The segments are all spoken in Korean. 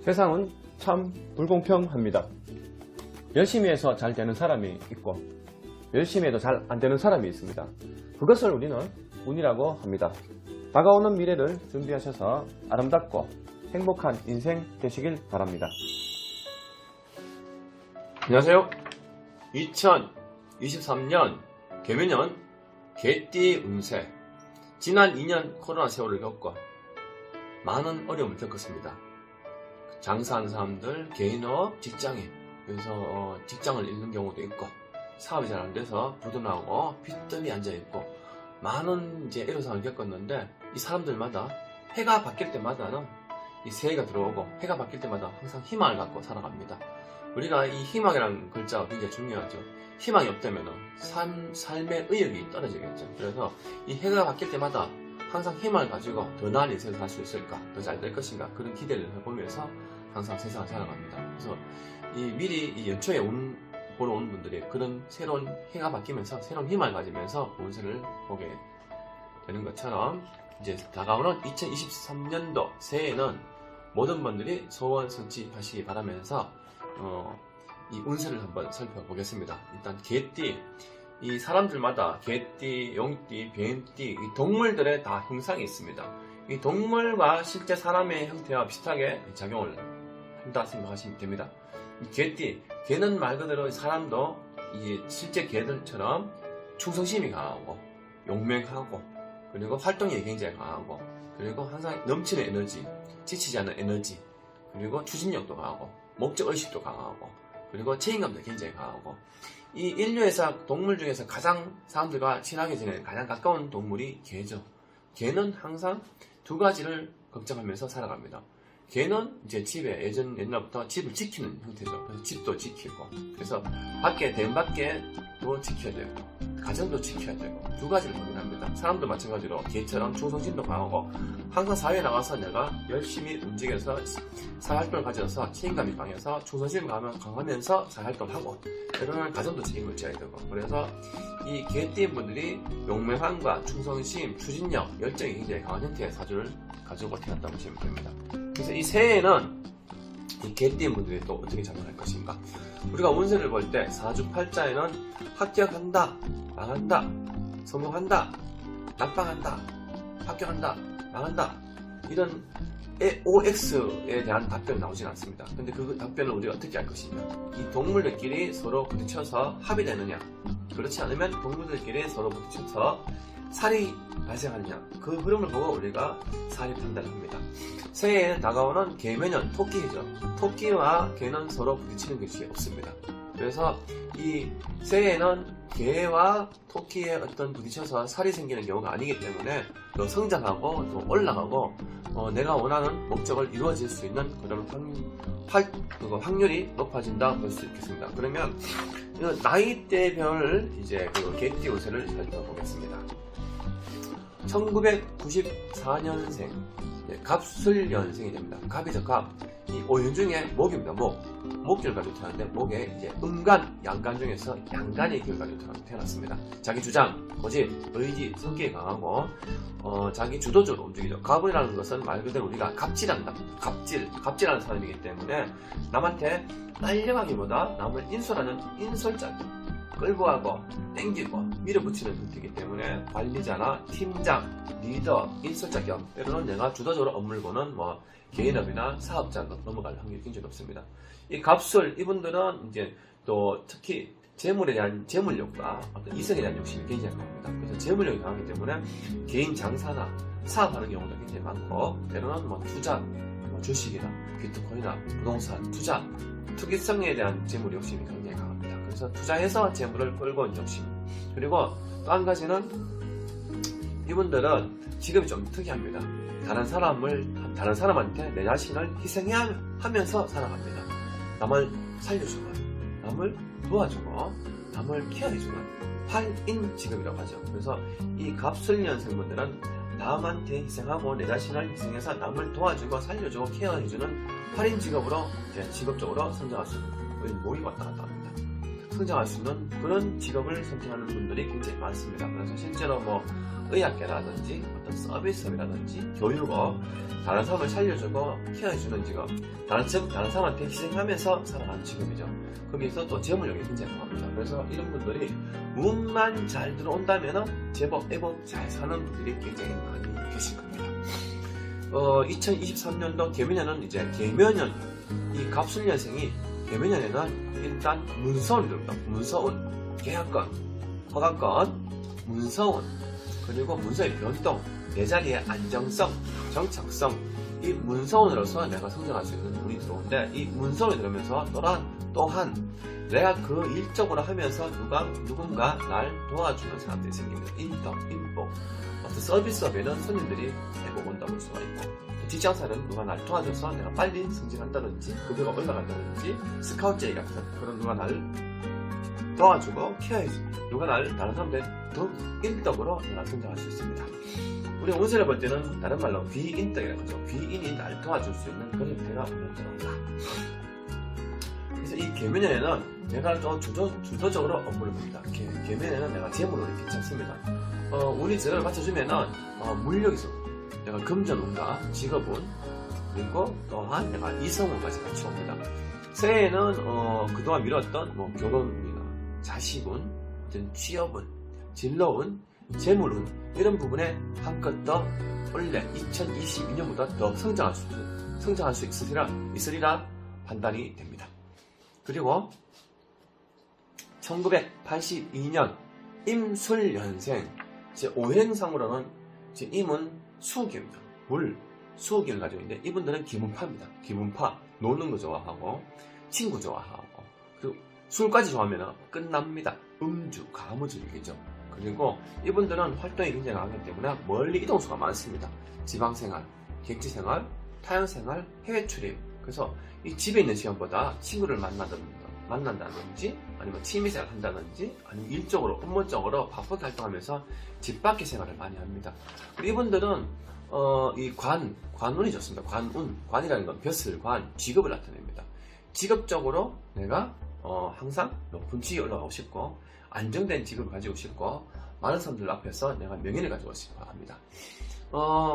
세상은 참 불공평합니다. 열심히 해서 잘 되는 사람이 있고 열심히 해도 잘 안 되는 사람이 있습니다. 그것을 우리는 운이라고 합니다. 다가오는 미래를 준비하셔서 아름답고 행복한 인생 되시길 바랍니다. 안녕하세요. 2023년 개묘년 개띠 운세. 지난 2년 코로나 세월을 겪고 많은 어려움을 겪었습니다. 장사하는 사람들, 개인업, 직장인, 그래서 직장을 잃는 경우도 있고 사업이 잘 안 돼서 부도나고 빚더미 앉아있고 많은 애로사항을 겪었는데, 이 사람들마다 해가 바뀔 때마다는 이 새해가 들어오고 해가 바뀔 때마다 항상 희망을 갖고 살아갑니다. 우리가 이 희망이라는 글자가 굉장히 중요하죠. 희망이 없다면 삶의 의욕이 떨어지겠죠. 그래서 이 해가 바뀔 때마다 항상 희망을 가지고 더 나은 인생을 살 수 있을까, 더 잘 될 것인가, 그런 기대를 해보면서 항상 세상을 살아갑니다. 그래서 미리 이 연초에 보러 오는 분들이 그런 새로운 해가 바뀌면서 새로운 희망을 가지면서 운세를 보게 되는 것처럼, 이제 다가오는 2023년도 새해에는 모든 분들이 소원 성취하시기 바라면서 이 운세를 한번 살펴보겠습니다. 일단 개띠, 이 사람들마다 개띠, 용띠, 뱀띠, 이 동물들의 다 형상이 있습니다. 이 동물과 실제 사람의 형태와 비슷하게 작용을 한다 생각하시면 됩니다. 이 개띠, 개는 말 그대로 사람도 이 실제 개들처럼 충성심이 강하고 용맹하고, 그리고 활동력이 굉장히 강하고, 그리고 항상 넘치는 에너지, 지치지 않는 에너지, 그리고 추진력도 강하고 목적의식도 강하고, 그리고 책임감도 굉장히 강하고, 이 인류에서 동물 중에서 가장 사람들과 친하게 지내는 가장 가까운 동물이 개죠. 개는 항상 두 가지를 걱정하면서 살아갑니다. 개는 이제 집에 옛날부터 집을 지키는 형태죠. 그래서 집도 지키고, 그래서 대문 밖에도 지켜야 되고, 가정도 지켜야 되고, 두 가지를 고민합니다. 사람도 마찬가지로 개처럼 충성심도 강하고, 항상 사회에 나가서 내가 열심히 움직여서 사회활동을 가져서 책임감이 강해서 충성심이 강하면서 사회활동을 하고, 때로는 가정도 책임을 져야 되고, 그래서 이 개띠인 분들이 용맹함과 충성심, 추진력, 열정이 굉장히 강한 형태의 사주를 가지고 태어났다고 보시면 됩니다. 그래서 이 새해에는 이 개띠인 분들이 또 어떻게 작용할 것인가? 우리가 운세를 볼 때 사주팔자에는 합격한다, 망한다, 성공한다, 낙방한다, 합격한다, 망한다, 이런 OX에 대한 답변이 나오진 않습니다. 근데 그 답변을 우리가 어떻게 할 것이냐? 이 동물들끼리 서로 부딪혀서 합의되느냐? 그렇지 않으면 동물들끼리 서로 부딪혀서 살이 발생하느냐? 그 흐름을 보고 우리가 살이 판단을 합니다. 새해에 다가오는 개묘년 토끼이죠. 토끼와 개는 서로 부딪히는 것이 없습니다. 그래서 이 새해에는 개와 토끼의 어떤 부딪혀서 살이 생기는 경우가 아니기 때문에 더 성장하고 더 올라가고 내가 원하는 목적을 이루어질 수 있는 그런 확률이 높아진다 볼 수 있겠습니다. 그러면 나이대별 이제 개띠 운세를 살펴보겠습니다. 1994년생 갑술년생이 됩니다. 갑이죠, 갑. 이 오윤 중에 목입니다. 목기를 가지고 태어났는데, 목에 이제 음간, 양간 중에서 양간의 기를 가지고 태어났습니다. 자기 주장, 고집, 의지, 성격이 강하고 자기 주도적으로 움직이죠. 갑이라는 것은 말 그대로 우리가 갑질한다, 갑질하는 사람이기 때문에 남한테 딸려가기보다 남을 인솔하는 인솔자, 끌고 가고 땡기고 밀어붙이는 형태이기 때문에 관리자나 팀장, 리더, 인솔자 겸 때로는 내가 주도적으로 업무를 보는 개인업이나 사업자로 넘어갈 확률이 굉장히 높습니다. 이 갑술, 이분들은 이제 또 특히 재물에 대한 재물력과 어떤 이성에 대한 욕심이 굉장히 강합니다. 그래서 재물력이 강하기 때문에 개인 장사나 사업하는 경우도 굉장히 많고, 때로는 투자, 주식이나 비트코인이나 부동산, 투자, 투기성에 대한 재물 욕심이 굉장히 강합니다. 그래서 투자해서 재물을 끌고 온 욕심. 그리고 또 한 가지는 이분들은 직업이 좀 특이합니다. 다른 사람한테 내 자신을 희생해야 하면서 살아갑니다. 남을 살려주고, 남을 도와주고, 남을 케어해주는 활인 직업이라고 하죠. 그래서 이 갑술년생분들은 남한테 희생하고 내 자신을 희생해서 남을 도와주고 살려주고 케어해주는 활인 직업으로 이제 직업적으로 성장할 수 있는 목이 왔다 갔다 합니다. 성장할 수 있는 그런 직업을 선택하는 분들이 굉장히 많습니다. 그래서 실제로 뭐 의학계라든지 어떤 서비스업이라든지 교육업, 다른 사람을 살려주고 케어해주는 직업, 다른 사람한테 희생하면서 살아가는 직업이죠. 거기서 또 재물력이 굉장히 강합니다. 그래서 이런 분들이 운만 잘 들어온다면 제법 잘 사는 분들이 굉장히 많이 계실 겁니다. 2023년도 개묘년은 이제 개묘년, 이 갑술년생이 개묘년에는 일단 문서운이 들어옵니다. 문서운, 계약건, 허가건, 문서운, 그리고 문서의 변동, 내 자리의 안정성, 정착성, 이 문서운으로서 내가 성장할 수 있는 운이 들어오는데, 이 문서운이 들어오면서 또한 내가 그 일적으로 하면서 누군가 날 도와주는 사람들이 생깁니다. 인복. 어떤 서비스업에는 손님들이 대부분 온다 볼 수가 있고, 직장사는 누가 날 도와줘서 내가 빨리 승진한다든지 급여가 올라간다든지, 스카우트 제의 같은 그런 누가 날 도와주고 케어해주고 누가 날 다른 사람들 더 인덕으로 내가 성장할 수 있습니다. 우리 운세를 볼 때는 다른 말로 귀인덕이라고 하죠. 귀인이 날 도와줄 수 있는 그런 형태가 운에 들어온다. 그래서 이 개묘년에는 내가 또 주도적으로 업무를 봅니다. 개묘년에는 내가 재물운이 괜찮습니다. 운이 저를 받쳐주면은 물력이 있어. 내가 금전운과 직업운, 그리고 또한 내가 이성운까지 같이 옵니다. 새해에는 그동안 미뤘던 뭐 결혼운이나 자식운, 취업운, 진로운, 재물운 이런 부분에 한껏 더 원래 2022년보다 더 성장할 수 있으리라 판단이 됩니다. 그리고 1982년 임술년생, 제 오행상으로는 제 임은 수기입니다. 수기를 가지고 있는데, 이분들은 기문파입니다. 기문파, 노는 거 좋아하고 친구 좋아하고, 그리고 술까지 좋아하면 끝납니다. 음주, 가무주의죠. 그리고 이분들은 활동이 굉장히 강하기 때문에 멀리 이동수가 많습니다. 지방생활, 객지생활, 타향생활, 해외 출입. 그래서 이 집에 있는 시간보다 친구를 만난다든지 아니면 취미생활 한다든지 아니면 일적으로 업무적으로 바쁘게 활동하면서 집 밖의 생활을 많이 합니다. 그리고 이분들은 이 관운이 좋습니다. 관이라는 건 벼슬관, 직업을 나타냅니다. 직업적으로 내가 항상 높은 지위에 올라가고 싶고 안정된 직업을 가지고 싶고 많은 사람들 앞에서 내가 명예를 가지고 싶어 합니다.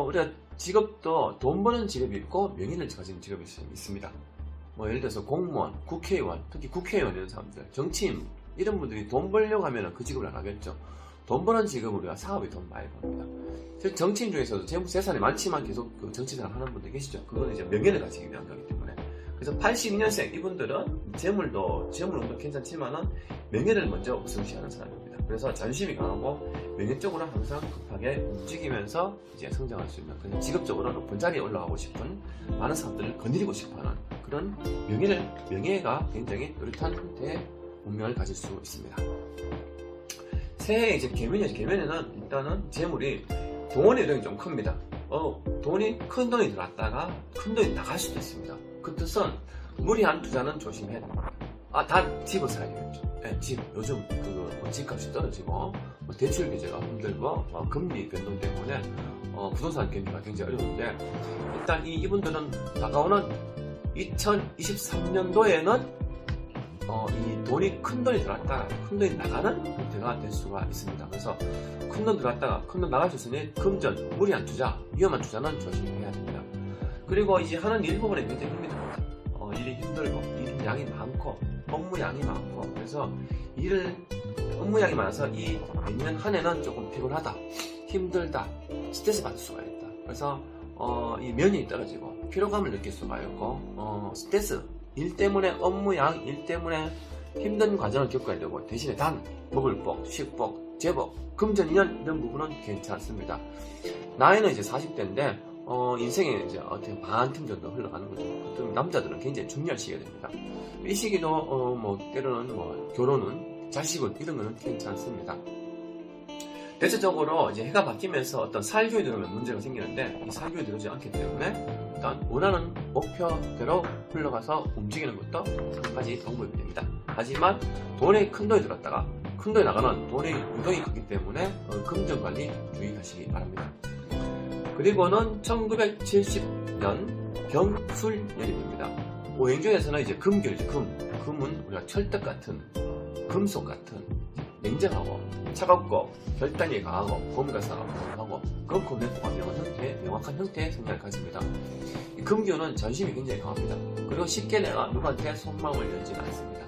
우리가 직업도 돈 버는 직업이 있고 명예를 가지는 직업이 있습니다. 뭐 예를 들어서 공무원, 국회의원, 특히 국회의원 이런 사람들, 정치인 이런 분들이 돈 벌려고 하면 그 직업을 안 하겠죠. 돈 버는 직업을 우리가 사업에 돈 많이 법니다. 정치인 중에서도 재산이 많지만 계속 그 정치생활 하는 분들 계시죠. 그건 이제 명예를 가지기 위한 거기 때문에. 그래서 82년생 이분들은 재물운도 괜찮지만은 명예를 먼저 우선시하는 사람입니다. 그래서 자존심이 강하고 명예 쪽으로 항상 급하게 움직이면서 이제 성장할 수 있는, 그냥 직업적으로 높은 자리에 올라가고 싶은, 많은 사람들을 거느리고 싶어하는 그런 명예가 굉장히 노릇한 형태의 운명을 가질 수 있습니다. 새해 이제 개면에는 일단은 재물이 돈의 요령이 좀 큽니다. 큰 돈이 들어왔다가 큰 돈이 나갈 수도 있습니다. 그 뜻은 무리한 투자는 조심해야 됩니다. 다 집을 사야겠죠. 집, 요즘 집값이 떨어지고 대출 규제가 힘들고 금리 변동 때문에 부동산 경기가 굉장히 어려운데, 일단 이분들은 다가오는 2023년도에는 이 돈이 큰 돈이 들어왔다가 큰 돈이 나가는 형태가 될 수가 있습니다. 그래서 큰 돈 들어왔다가 큰 돈 나갈 수 있으니 금전, 무리한 투자, 위험한 투자는 조심해야 됩니다. 그리고 이제 하는 일 부분에 굉장히 힘이 듭니다. 일이 힘들고 일 양이 많고 업무 양이 많고, 그래서 업무 양이 많아서 이 내년 한 해는 조금 피곤하다, 힘들다, 스트레스 받을 수가 있다. 그래서 이 면역이 떨어지고 피로감을 느낄 수가 있고 스트레스, 일 때문에 업무 양, 일 때문에 힘든 과정을 겪어야 되고, 대신에 먹을 복, 식복, 제복, 금전인연 이런 부분은 괜찮습니다. 나이는 이제 40대인데 인생에 이제 어떻게 반틈 정도 흘러가는 거죠. 보통 남자들은 굉장히 중요한 시기가 됩니다. 이 시기도 때로는 결혼은, 자식은 이런 거는 괜찮습니다. 대체적으로 이제 해가 바뀌면서 어떤 살교에 들어오면 문제가 생기는데, 이 살교에 들어오지 않기 때문에 일단 원하는 목표대로 흘러가서 움직이는 것도 한 가지 방법이 됩니다. 하지만 돈에 큰 돈이 들었다가 큰 돈이 나가는 돈의 유동이 크기 때문에 금전 관리 주의하시기 바랍니다. 그리고는 1970년 병술년이 됩니다. 오행 중에서는 이제 금결이죠. 금은 우리가 철떡 같은 금속 같은 냉정하고 차갑고 결단이 강하고 공가사가 강하고 금고 면포가 명확한 형태의 성향을 가집니다. 이 금교는 전심이 굉장히 강합니다. 그리고 쉽게 내가 누구한테 속마음을 열지는 않습니다.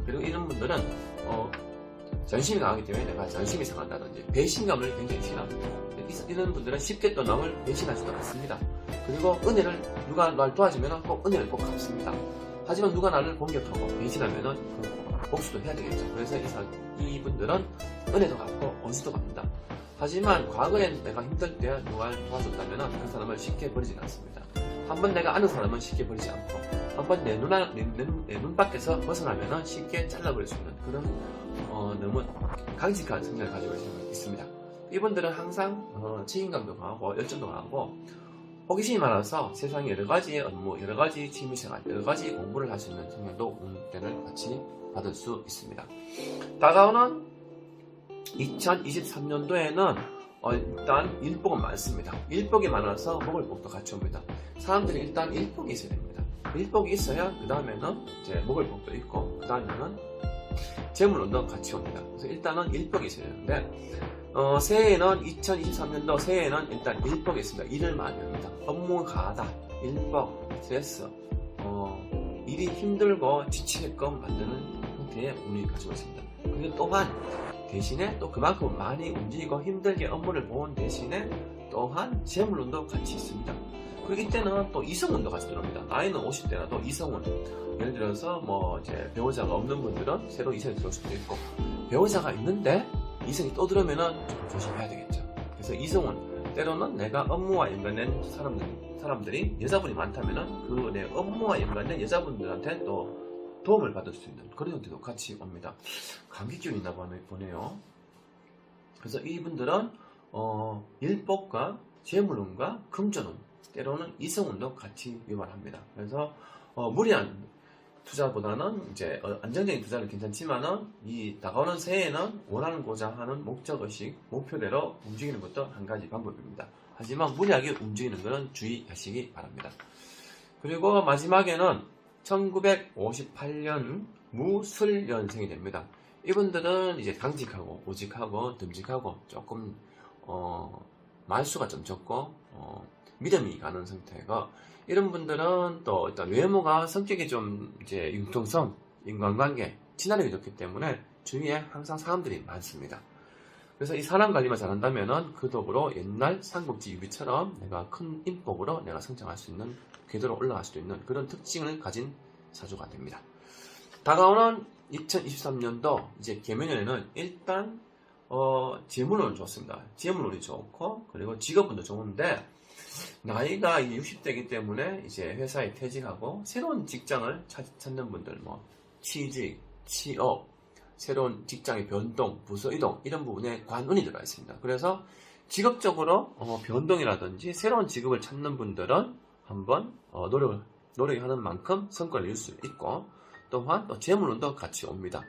그리고 이런 분들은 전심이 강하기 때문에 내가 전심이 상한다든지 배신감을 굉장히 싫어합니다. 이런 분들은 쉽게 또 남을 배신하지도 않습니다. 그리고 은혜를 누가 날 도와주면 꼭 은혜를 꼭 갚습니다. 하지만 누가 나를 공격하고 배신하면 복수도 해야 되겠죠. 그래서 이분들은 은혜도 갚고 원수도 갚니다. 하지만 과거에 내가 힘들 때 누가 도와줬다면 그 사람을 쉽게 버리지 않습니다. 한번 내가 아는 사람은 쉽게 버리지 않고 한번 내 눈 밖에서 벗어나면 쉽게 잘라버릴 수 있는 그런 너무 강직한 성향을 가지고 있습니다. 이분들은 항상 책임감도 강하고 열정도 강하고 호기심이 많아서 세상에 여러가지 업무, 여러가지 취미생활, 여러가지 공부를 할 수 있는 성향도 운때를 같이 받을 수 있습니다. 다가오는 2023년도에는 일단 일복은 많습니다. 일복이 많아서 먹을 복도 같이 옵니다. 사람들이 일단 일복이 있어야 됩니다. 일복이 있어야 그 다음에는 이제 먹을 복도 있고 그 다음에는 재물운도 같이 옵니다. 그래서 일단은 일복이 있어야 되는데 새해에는 2023년도 새해에는 일단 일복이 있습니다. 일을 많이 합니다. 업무 가하다, 일복, 스트레스, 일이 힘들고 지치게끔 만드는 형태의 운이 가지고 있습니다. 그리고 또한 대신에 또 그만큼 많이 움직이고 힘들게 업무를 보는 대신에 또한 재물운도 같이 있습니다. 그리고 이때는 또 이성운도 같이 들어옵니다. 나이는 50대라도 이성운, 예를 들어서 뭐 이제 배우자가 없는 분들은 새로 이성이 들어올 수도 있고 배우자가 있는데 이성이 또 들어오면은 좀 조심해야 되겠죠. 그래서 이성운, 때로는 내가 업무와 연관된 사람들이 여자분이 많다면은 그 내 업무와 연관된 여자분들한테 또 도움을 받을 수 있는 그런 형태도 같이 옵니다. 감기 기운이 있나 보네요. 그래서 이분들은 일복과 재물운과 금전운, 때로는 이성운도 같이 유발합니다. 그래서 무리한 투자보다는 이제 안정적인 투자는 괜찮지만은 이 다가오는 새해에는 원하고자 하는 목적의식, 목표대로 움직이는 것도 한 가지 방법입니다. 하지만 무리하게 움직이는 것은 주의하시기 바랍니다. 그리고 마지막에는 1958년 무술년생이 됩니다. 이분들은 이제 강직하고 오직하고 듬직하고 조금 말수가 좀 적고 믿음이 가는 상태고 이런 분들은 또 일단 외모가 성격이 좀 이제 융통성, 인간관계, 친화력이 좋기 때문에 주위에 항상 사람들이 많습니다. 그래서 이 사람 관리만 잘한다면은 그 덕으로 옛날 삼국지 유비처럼 내가 큰 인복으로 내가 성장할 수 있는 궤도로 올라갈 수도 있는 그런 특징을 가진 사주가 됩니다. 다가오는 2023년도 이제 개묘년에는 일단 재물운은 좋습니다. 재물운이 좋고 그리고 직업운도 좋은데 나이가 60대이기 때문에 이제 회사에 퇴직하고 새로운 직장을 찾는 분들, 뭐 취직, 취업, 새로운 직장의 변동, 부서 이동 이런 부분에 관운이 들어가 있습니다. 그래서 직업적으로 변동이라든지 새로운 직업을 찾는 분들은 한번 노력하는 만큼 성과를 이룰 수 있고 또한 또 재물운도 같이 옵니다.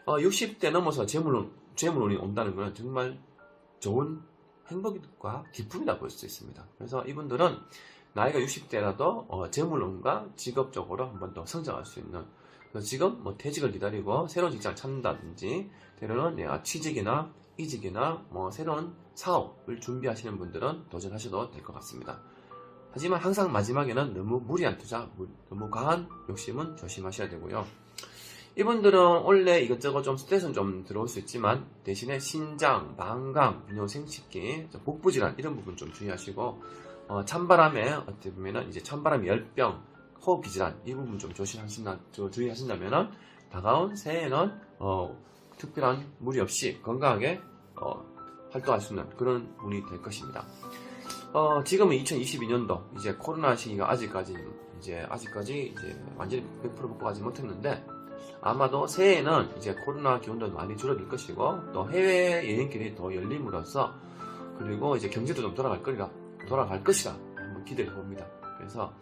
60대 넘어서 재물운이 온다는 것은 정말 좋은 행복과 기쁨이라 볼 수 있습니다. 그래서 이분들은 나이가 60대라도 재물운과 직업적으로 한번 더 성장할 수 있는 지금 뭐 퇴직을 기다리고 새로운 직장을 찾는다든지 때로는 내가 취직이나 이직이나 뭐 새로운 사업을 준비하시는 분들은 도전하셔도 될 것 같습니다. 하지만 항상 마지막에는 너무 무리한 투자, 너무 강한 욕심은 조심하셔야 되고요. 이분들은 원래 이것저것 좀 스트레스는 좀 들어올 수 있지만 대신에 신장, 만강, 민요생식기, 복부질환 이런 부분 좀 주의하시고 찬바람에 어떻게 보면은 이제 찬바람 열병, 호흡기 질환 이 부분 좀 주의하신다면은 다가온 새해에는 특별한 무리 없이 건강하게 활동할 수 있는 그런 운이 될 것입니다. 지금은 2022년도 이제 코로나 시기가 아직까지 완전히 100% 극복하지 못했는데 아마도 새해에는 이제 코로나 기온도 많이 줄어들 것이고 또 해외 여행길이 더 열림으로써 그리고 이제 경제도 좀 돌아갈 것이라 한번 기대해 봅니다. 그래서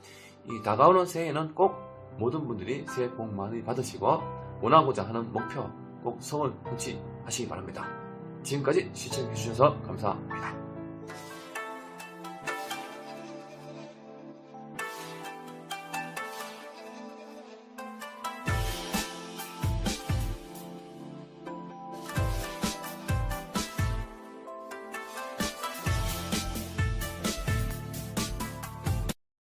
이 다가오는 새해에는 꼭 모든 분들이 새해 복 많이 받으시고 원하고자 하는 목표 꼭 소원 성취하시기 바랍니다. 지금까지 시청해 주셔서 감사합니다.